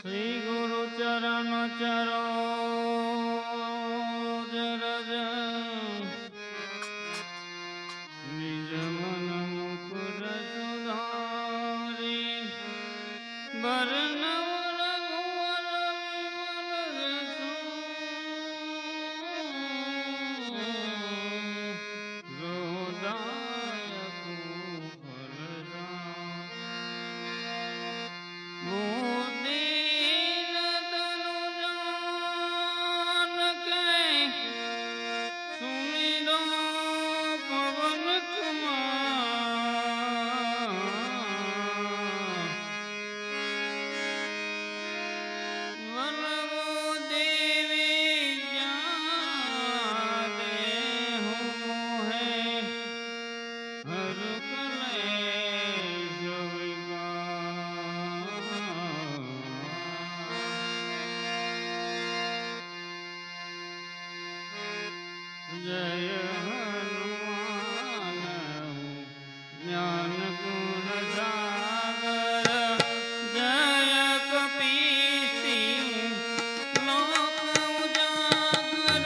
શ્રી ગુરુ ચરણ ચરો રજ નિજ મન મુકુર સુધારી બરનવ રઘુવર વિમલ જસુ હૃદયકુ जय हनुमान ज्ञान गुण सागर जय कपीसी लोक उजागर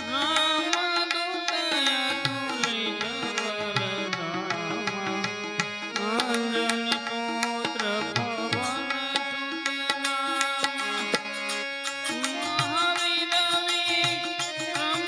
राम दूत अतुलित बलधामा अंजनी पुत्र पवन सुत नामा महावीर विक्रम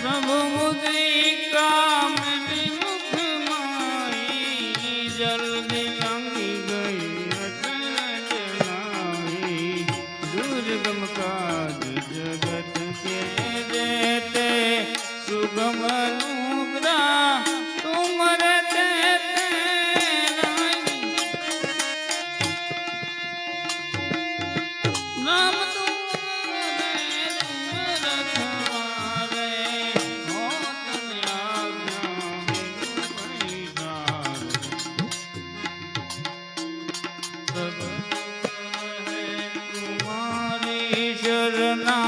प्रभु मुद्रिका मेरी मुख माई जल्दी लंघी गई अटल जलाई दुर्गम काज जगत के देते सुगम अनुग्रह तुमरे देते नाम शरणा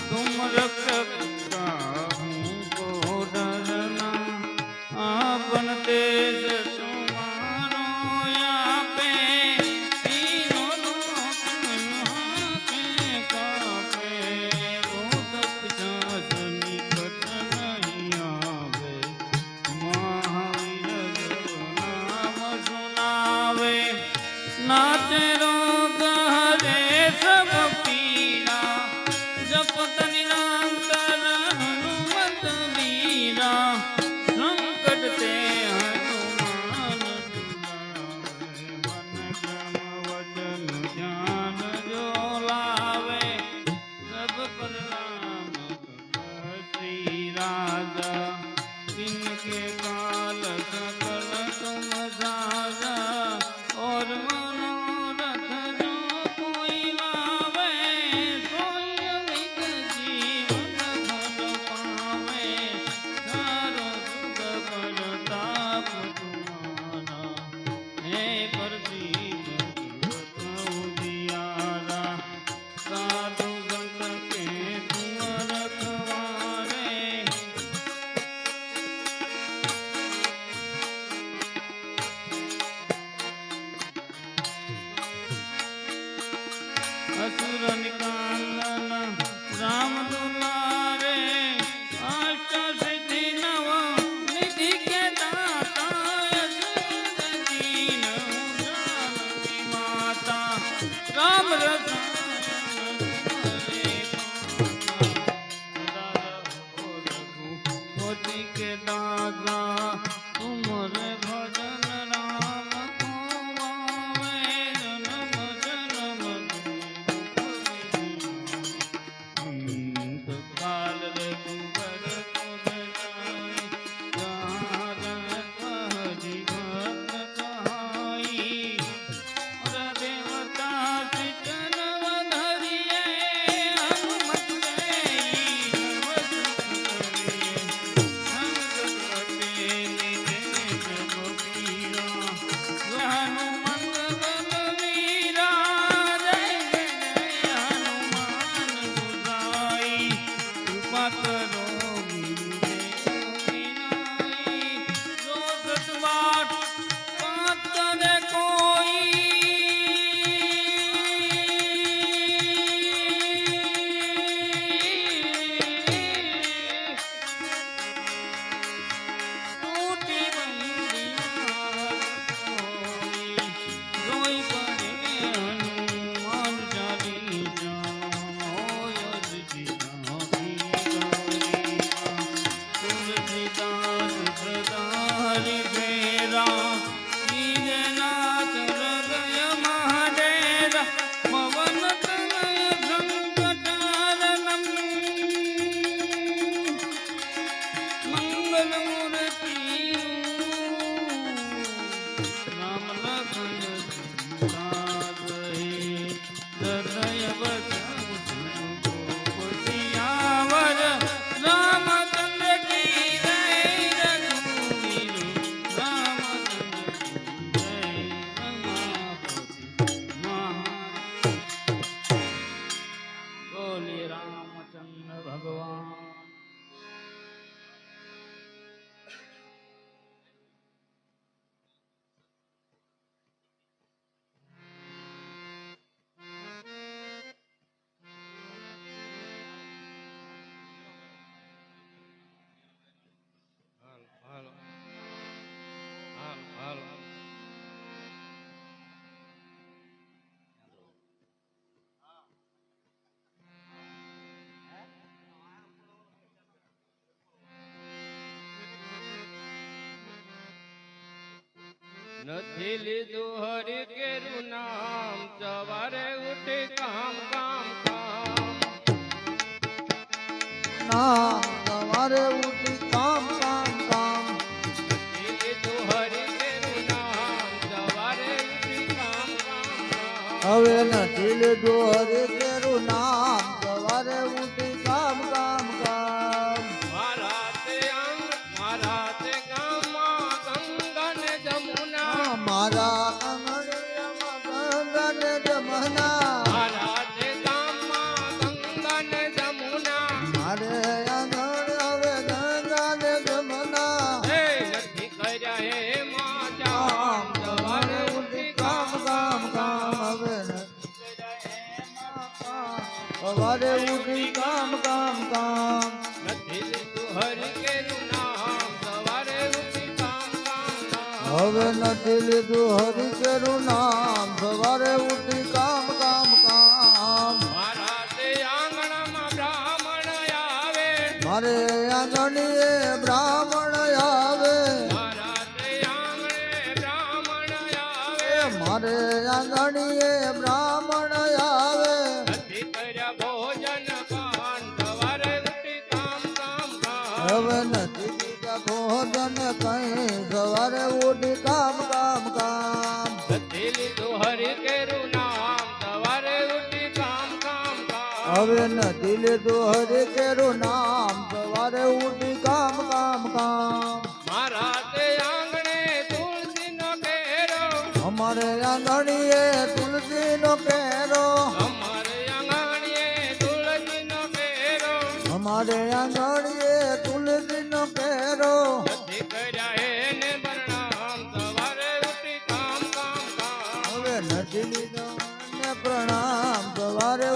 तुम रक्षक को डरना आपन तेज तुम्हारो यापे तीनों लोक हाथे कापे भूत पिशाच निकट नहीं आवे महावीर नाम सुनावे नाचे रोग हरे सब पीड़ा जपत निरंतर असुर निकांदन राम दुलारे अष्ट सिद्धि नव निधि के दाता दीन जानकी माता राम रसायन कोटि के दादा तुमरे भजन राम को गावे जन्म जन्म अंत काल रे कुबर कुल जाय जहाँ जहाँ जीवन कहाई और देवता सिचन धरिए हनुमत નથી લીધું હરિ કેરું નામ સવારે ઉઠી કામ કામ કામ નામ સવારે ઉઠી કામ કામ કામ નથી લીધું હરિ કેરું નામ સવારે ઉઠી કામ કામ કામ હવે નથી લીધું હરે કેરું નામ સવારે ઉઠી કામ કામ કામ મારા તે ગામમાં ગંગા ને જમુના મારા આંગણિયામાં ગંગા ને જમના મારા તે ગામમાં ગંગા ને જમુના મારે આંગણ હવે ગંગા ને જમના હે નથી કર્યા હે માતા સવારે ઉઠી કામ કામ કામ હવે સવારે ઉઠી કામ કામ કામ નથી લીધું હરિ કેરું નામ સવારે ઉઠી કામ કામ કામ હવે નથી લીધું હરિ કેરું નામ સવારે ઉઠી કામ કામ કામ મારા તે આંગણામાં બ્રાહ્મણ આવે મારે આંગણીએ બ્રાહ્મણ આવે મારા તે આંગણે બ્રાહ્મણ આવે મારે આંગણીએ બ્રાહ્મણ આવે નથી કર્યા ભોજન પાન સવારે ઉઠી કામ કામ કામ હવે નથી દીધા ભોજન કઈ સવારે ઉઠી કામ કામ કામ નથી લીધું હરિ કેરું નામ સવારે ઉઠી કામ કામ કામ હવે નથી લીધું હરિ કેરું નામ સવારે ઉઠી કામ કામ કામ મારા તે આંગણે તુલસીનો કેરો અમારે આંગણીએ તુલસીનો કેરો અમારે આંગણીએ તુલસીનો કેરો અમારે આંગણીએ તુલસીનો કેરો નથી કર્યા એને પ્રણામ સવારે ઉઠી કામ કામ કામ હવે નથી લીધો ને પ્રણામ સવારે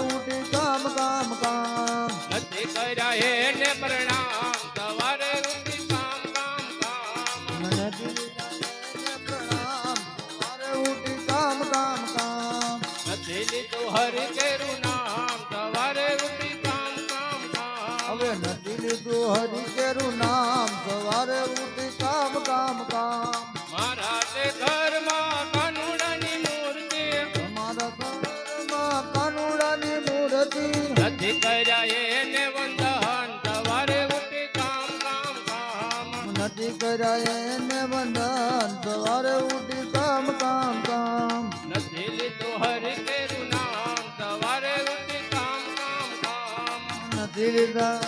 નથી લીધું હરિ કેરું નામ સવારે ઉઠી કામ કામ કામ મારા તે ઘરમાં કાનુડાની મૂર્તિ અમારા ઘરમાં કાનુડાની મૂર્તિ નથી કર્યા એને વંદન સવારે ઉઠી કામ કામ કામ નથી કર્યા એને વંદન સવારે ઉઠી કામ કામ કામ નથી લીધું હરિ કેરું નામ સવારે ઉઠી કામ કામ કામ નથી લીધા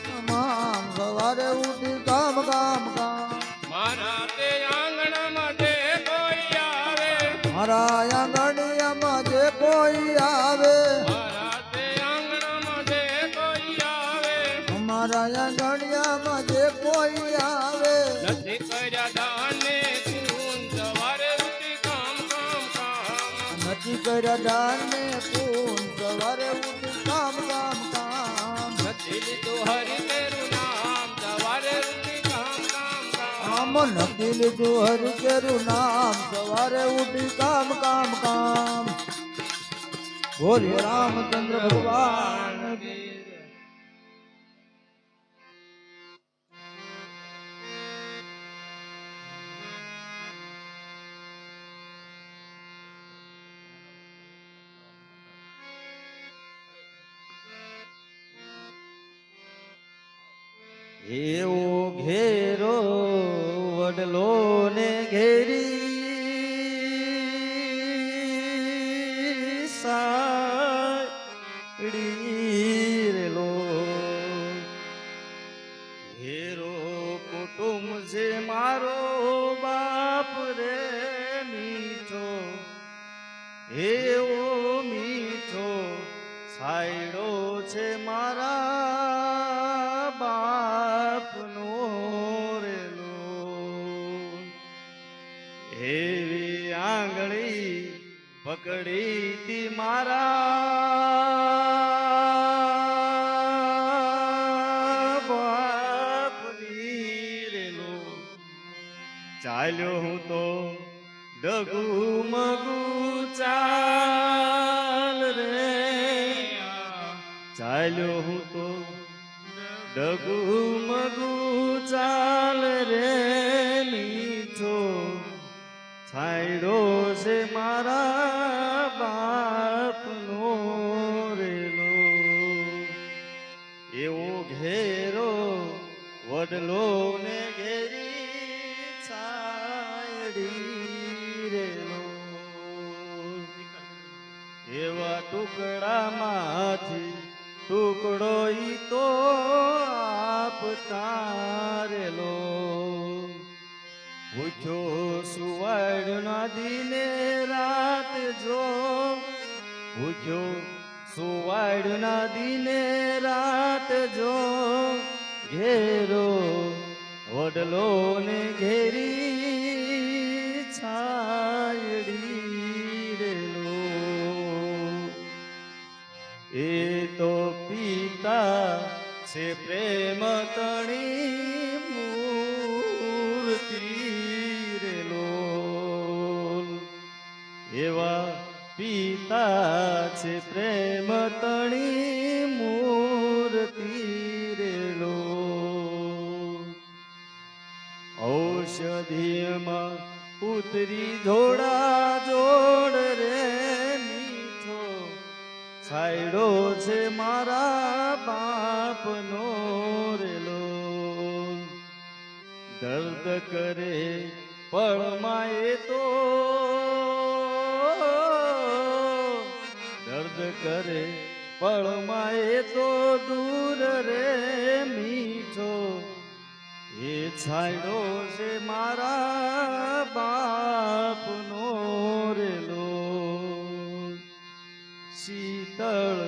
તમામ સવારે ઉઠી કામ કામ કામ મારા તે આંગણામાં જે કોઈ આવે મારા આંગણિયામાં જે કોઈ આવે મારા તે આંગણામાં જે કોઈ આવે અમારા આંગણિયામાં જે કોઈ આવે નથી કર્યા દાને તું સવારે ઉઠી કામ કામ કામ નથી કર્યા દાનને પૂન સવારે ઉઠી કામ કામ કામ નથી લીધું હરિ તેરું નામ સવારે ઉઠી કામ કામ કામ આમ નથી લીધું હરિ કેરું નામ સવારે ઉઠી કામ કામ કામ બોલે રામચંદ્ર ભગવાન કી એવો ઘેરો વડલો ને ઘેરી સાડી રેલો ઘેરો કુટુંબ છે મારો બાપ રે મીઠો એવો મીઠો સાયડો છે મારા બાપનો રેલો એવી આંગળી પકડી તી મારા બાપની રેલો ચાલ્યો હું તો ડગુ મગુ ચાલ રે ચાલ્યો હું તો ડગુ મગુ ચાલ રે મીઠો છાયડો છે મારા બાપનો રેલો એવો ઘેરો વડલો ને ઘેરી છાયડી રેલો એવા ટુકડામાંથી ટુકડો ઈ તો આપતા રેલો ભૂખ્યો સુવાડ ના દિને રાત જો ભૂખ્યો સુવાડ ના દિને રાત જો ઘેરો વડલો ને ઘેરી છાયડી રેલો એ તો પિતા છે પ્રેમ તણી મૂર્તિ રેલો એવા પિતા છે પ્રેમ તણી મૂર્તિ રેલો ઔષધિમાં ઉતરી જોડા જોડ રે મીઠો છાયડો છે મારા બાપનો રેલો દર્દ કરે પળમાં એ તો દર્દ કરે પળમાં એ તો દૂર રે મીઠો એ છાયડો છે મારા બાપનો રેલો શીતળ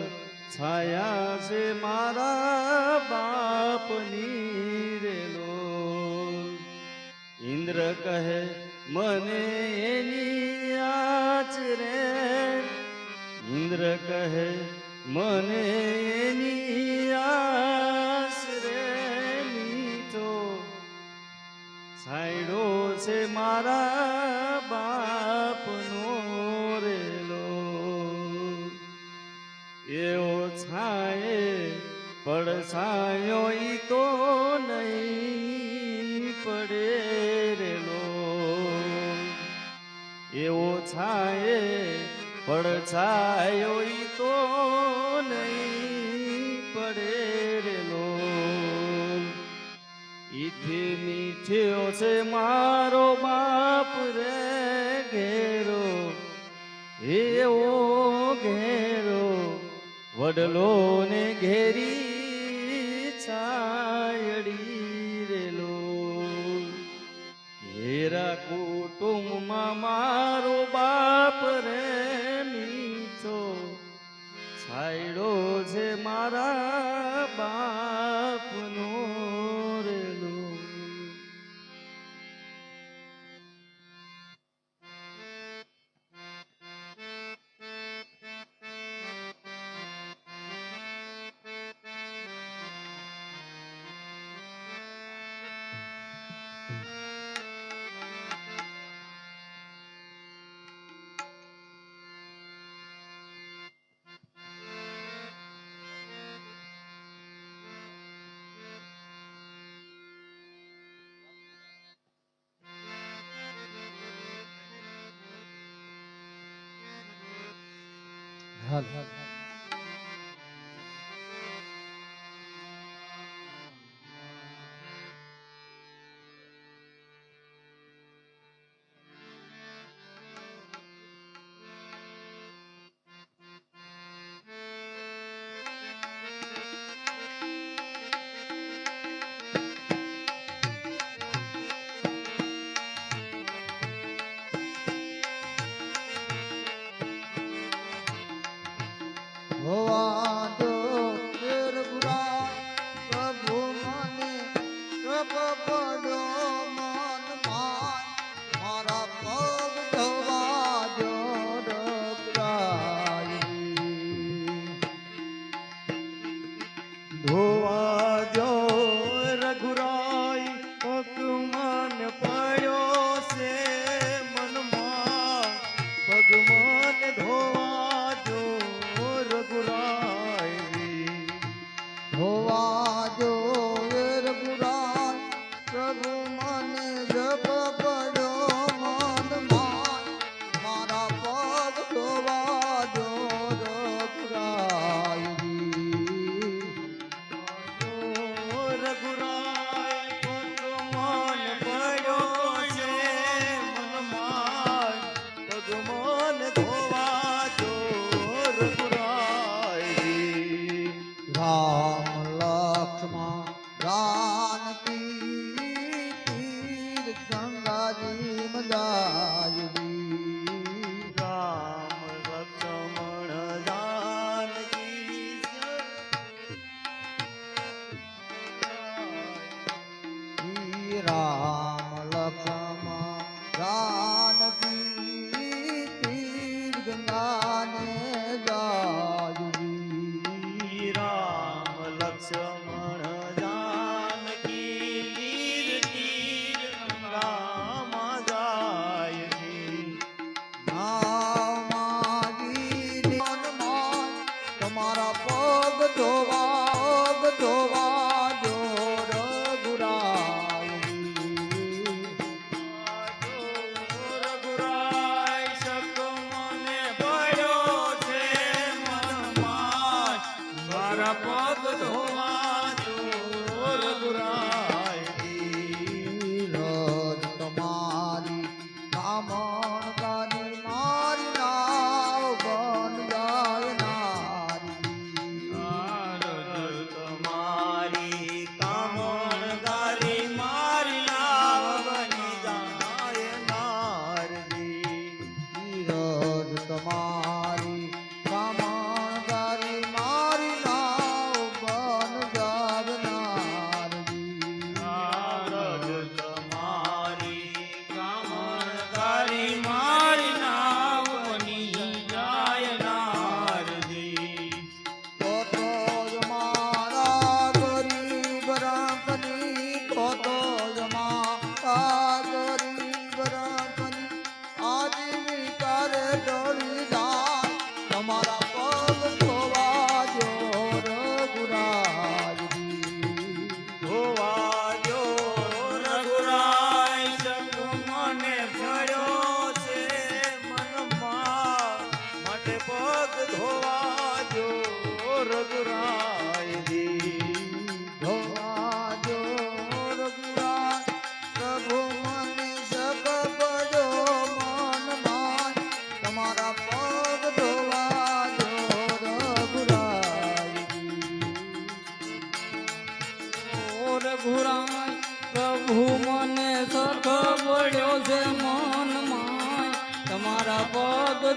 છાયા છે મારા બાપની રેલો ઇન્દ્ર કહે મને એની આચ રે ઇન્દ્ર કહે મને એની આસ રે મીઠો છાયડો છે મારા બાપનો રેલો એવો છાયે પડછાયો ઈ તો નહીં પડે રેલો એવો છાયે પડછાયો ઈ તો નહીં પડે રેલો ઈથી મીઠ્યો છે મારો બાપ રે ઘેરો એવો ઘેરો વડલો ને ઘેરી છાયડી રેલો ઘેરા કુટુંબમાં મારો બાપ રે મીઠો છાયડો છે મારા બાપનો રેલો હાલ હોવા દો ફેર બુરા પ્રભુ મને પ્રભ પડો મન માન મારા પગ ધોવા દો ધોવા દો રઘુરાય પગ મન પડ્યો છે મનમાં પગ મન ધોવા દો ધોવા જો રઘુરાય પ્રભુ મને જપ પડો મન માન મારા પગ ધોવા જો રઘુરાય રઘુરાય પગ મન પડ્યો છે મનમાં પગ મન ધોવા જો રામ લક્ષ્મણ જાનકી તીર ગંગાજી મજાયવી રામ લક્ષ્મણ જાનકી રામ લક્ષ્મણ જાનકી તીર ગંગાને જાયવી રામ લક્ષ્મણ જાનકી તીર ગંગામાં જાયવી નામાજી મનમાં તમારા પગ ધોવા જો રઘુરાય શક મને પડ્યો છે મનમાં મારા પગ ધોવા જો રઘુરાય રજ તમારી કામણ ગાની મારી નાવ બન જાય નારી તમારી કામણ ગારી મારી નાવ બની જાય નારી રજ તમારી કામણ ગારી મારી નાવ બન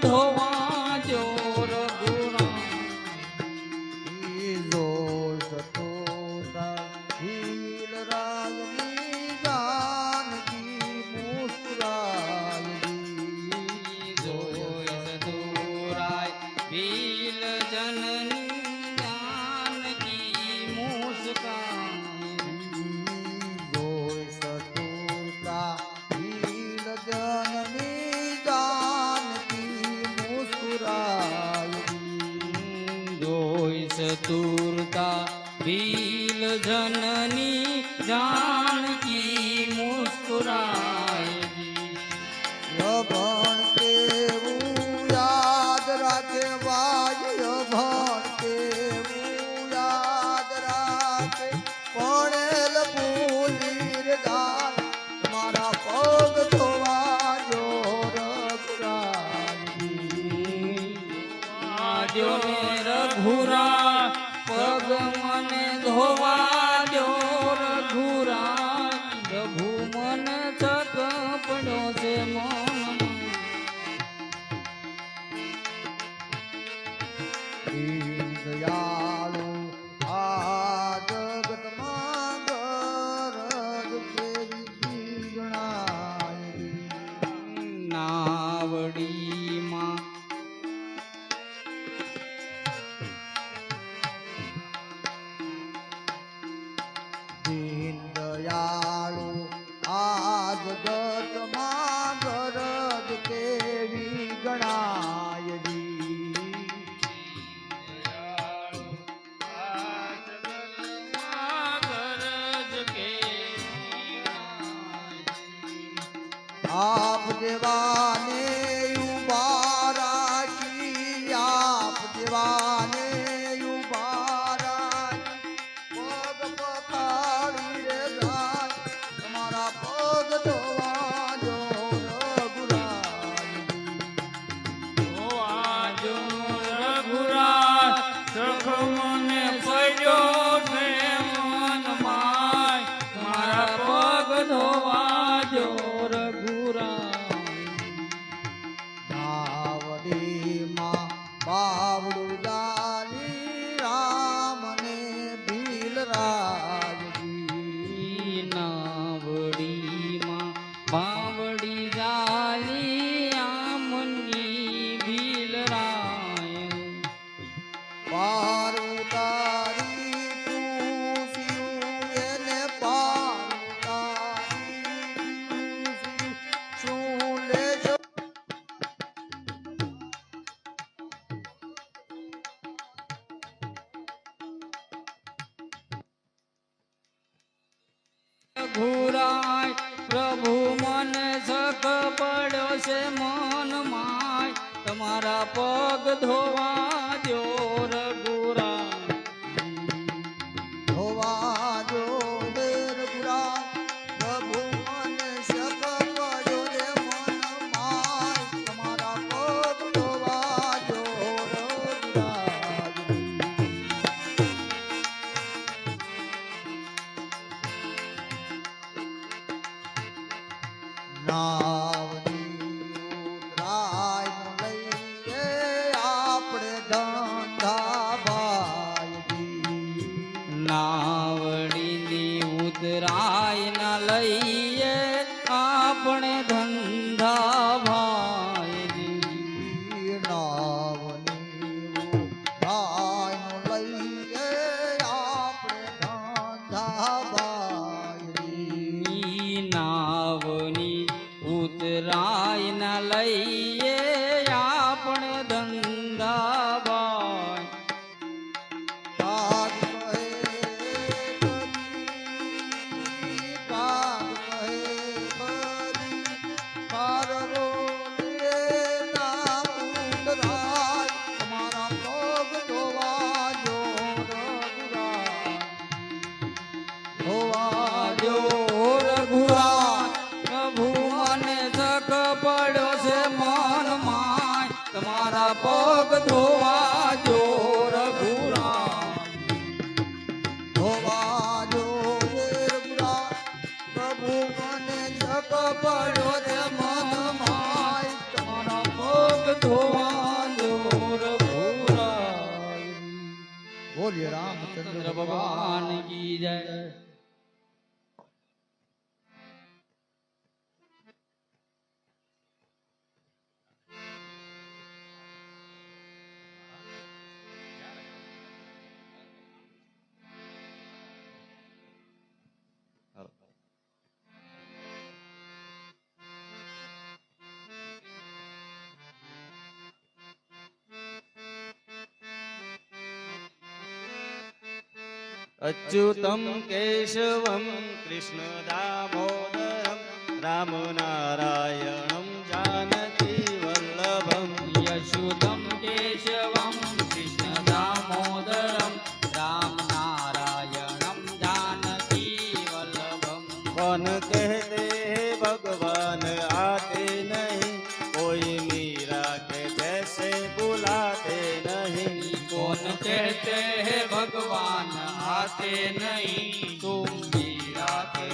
ધોવા જો રઘુરામ બીજો સતોતા ભીલ રાજની જાનકી મુસ્કુરાય જોય સદુરાય ભીલ જનની જાનકી મુસ્કાન જોઈ સતુરતા ભીલ જનની જાનકી મુસ્કુરાય જોઈ સતુરતા ભીલ જનની જાનકી મુસ્કુરાય યભણ કેવું યાદ રાખે વાય યભણ કેવું યાદ રાખે પડેલ ભૂલી રે ગાય મારા પગ ધોવા જો રઘુરાય આજો ને રઘુરા પગ મને ધોવા દો રઘુરા પ્રભુ મને થક પડ્યો છે મન દીન દયાળુ આ જગતમાં ગરજ કેવી ગણાય નાવડીમાં દીન દયાળુ આ જગતમાં ગરજ કેવી ગણાય આપ દેવાને ઉભા રાખી આપ દેવાને ઉભા રાખી પગ પખાડી રે જાય તમારા પગ ધોવા જો રઘુરાય આજો રઘુરા સખ મને પડ્યો છે મન માય મારા પગ ધોવા જો નાવડીમાં બાવડું જાલી રામને ભીલ રાજજી નાવડીમાં બાવડી જાલી આમની ભીલ રાય પાર ઉતારી પૂછ્યું એને પાર ઉતારી પૂછ્યું શું લેશો રઘુરાય પ્રભુ મને સખ પડ્યો છે મન માય તમારા પગ ધોવા દો રઘુરાય ધોવા જો દેર ગુરા પ્રભુ મને શક પડ્યો રે મન માય તમારા પગ ધોવા જો રઘુરાય નાવની ઉતરાય નો લઈએ આપણે બોલીએ રામચંદ્ર ચંદ્ર ભગવાન ભગવાન કી જય. अच्युतं केशवं कृष्णदामोदरं रामनारायणं जानकीवल्लभं यशोदं केशवं कृष्णदामोदरं रामनारायणं जानकीवल्लभं. कौन कहते हैं भगवान आते नहीं, कोई मीरा के जैसे बुलाते नहीं. कौन कहते हैं भगवान आते नहीं, तुम मीरा के.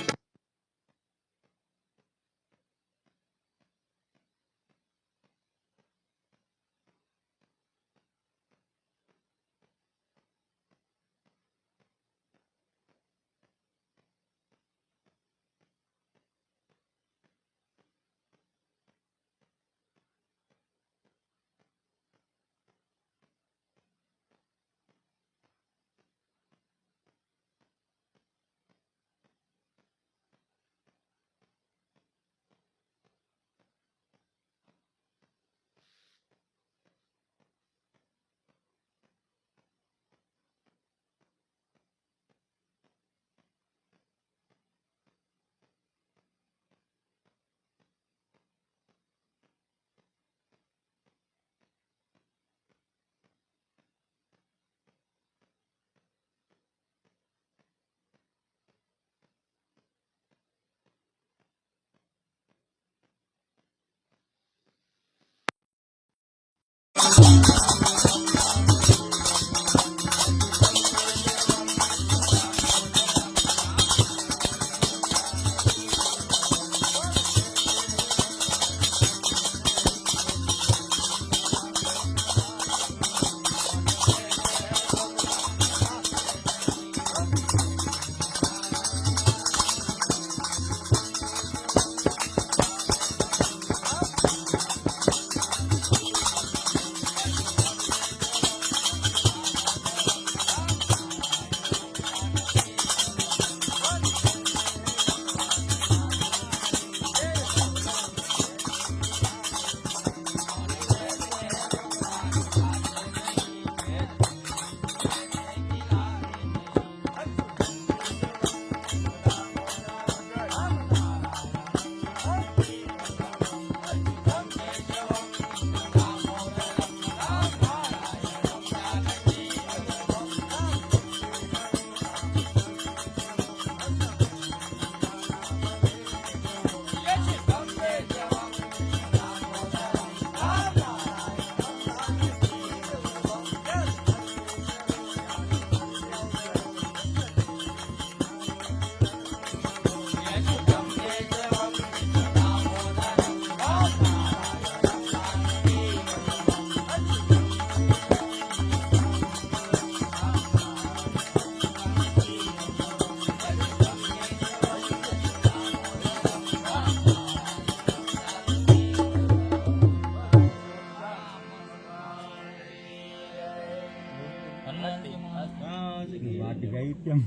વાટી ગઈ કેમ?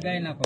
ગાય નાખો